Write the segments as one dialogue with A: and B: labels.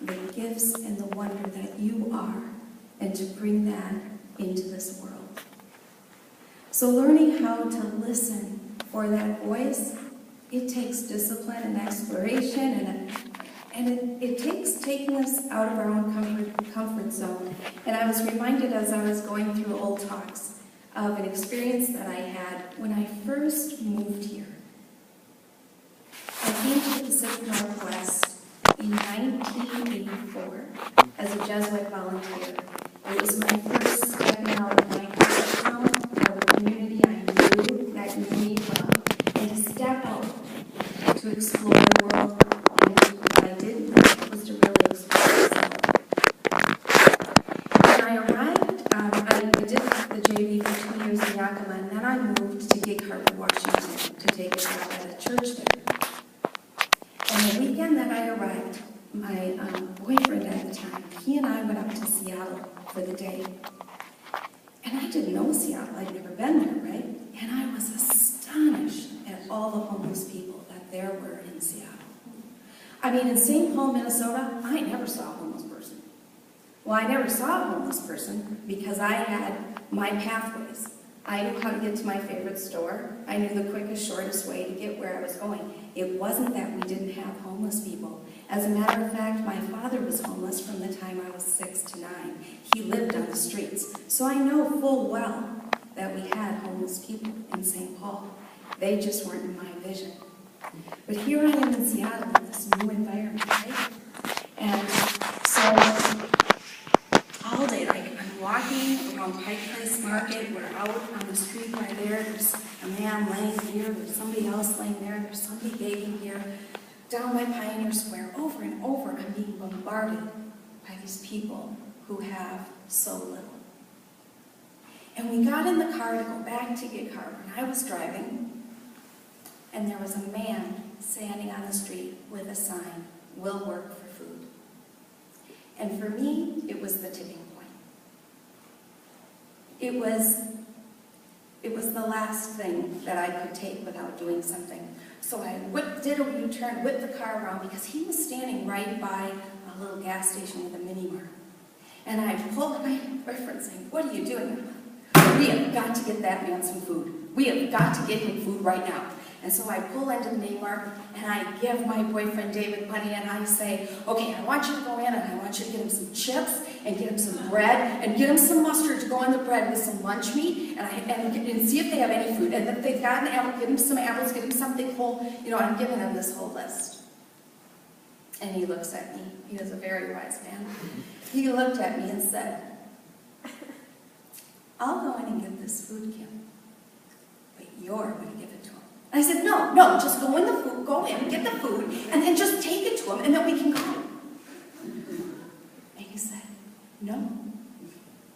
A: the gifts and the wonder that you are, and to bring that into this world. So learning how to listen for that voice, it takes discipline and exploration, and it takes taking us out of our own comfort zone. And I was reminded as I was going through old talks of an experience that I had when I first moved here. I came to the Pacific Northwest in 1984 as a Jesuit volunteer. It was my first stepping out of my comfort zone, of a community I knew that knew me well, and to step out to explore the world. And what I did was to really explore myself. When I arrived, I did the JV for 2 years in Yakima, and then I moved to Gig Harbor, Washington, to take a job at a church there. And the weekend that I arrived, my boyfriend at the time, he and I went up to Seattle for the day. And I didn't know Seattle. I'd never been there, right? And I was astonished at all the homeless people that there were in Seattle. I mean, in St. Paul, Minnesota, I never saw a homeless person. Well, I never saw a homeless person because I had my pathways. I knew how to get to my favorite store. I knew the quickest, shortest way to get where I was going. It wasn't that we didn't have homeless people. As a matter of fact, my father was homeless from the time I was 6 to 9. He lived on the streets. So I know full well that we had homeless people in St. Paul. They just weren't in my vision. But here I am in Seattle in this new environment, right? And so all day, I'm walking around Pike Place Market. We're out on the street right there. There's a man laying here. There's somebody else laying there. There's somebody begging here. Down by Pioneer Square, over and over, I'm being bombarded by these people who have so little. And we got in the car to go back to Gig Harbor, and I was driving, and there was a man standing on the street with a sign, "Will work for food." And for me, it was the tipping point. It was the last thing that I could take without doing something. So I did a U-turn, whipped the car around, because he was standing right by a little gas station with a mini mart. And I pulled my boyfriend saying, "What are you doing?" "We have got to get that man some food. We have got to get him food right now." And so I pull into the mini mart, and I give my boyfriend David money, and I say, "Okay, I want you to go in, and I want you to get him some chips, and get him some bread, and get him some mustard to go on the bread with some lunch meat, and see if they have any food. And if they've got an apple, get him some apples, get him something whole." You know, I'm giving him this whole list. And he looks at me. He is a very wise man. He looked at me and said, "I'll go in and get this food, Kim, but you're going to give it to him." I said, no, just go in, get the food, and then just take it to him, and then we can go. And he said, "No,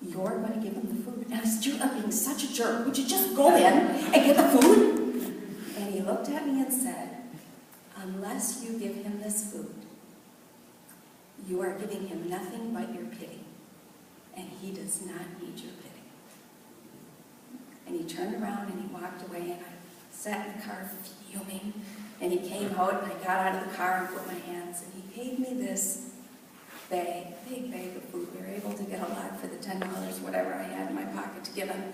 A: you're going to give him the food." And I said, "You're being such a jerk. Would you just go in and get the food?" And he looked at me and said, "Unless you give him this food, you are giving him nothing but your pity, and he does not need your pity." And he turned around and he walked away, and I sat in the car fuming, and he came out, and I got out of the car and put my hands, and he gave me this big bag of food. We were able to get a lot for the $10, whatever I had in my pocket to give him.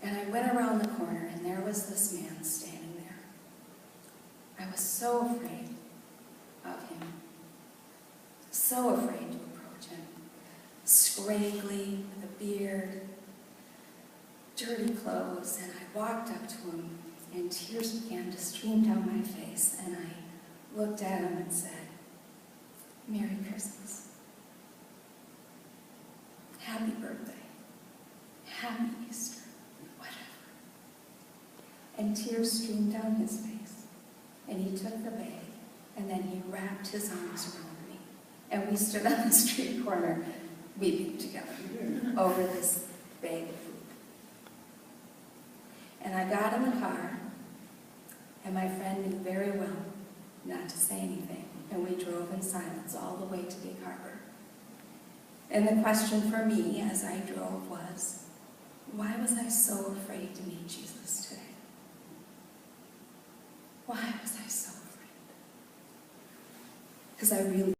A: And I went around the corner, and there was this man standing there. I was so afraid of him, so afraid to approach him. Scraggly, with a beard, dirty clothes, and I walked up to him, and tears began to stream down my face, and I looked at him and said, "Merry Christmas. Happy birthday. Happy Easter. Whatever." And tears streamed down his face, and he took the bag, and then he wrapped his arms around me, and we stood on the street corner weeping together over this bag of food. And I got in the car, and my friend knew very well not to say anything, and we drove in silence all the way to Gig Harbor. And the question for me as I drove was, why was I so afraid to meet Jesus today? Why was I so afraid? Because I really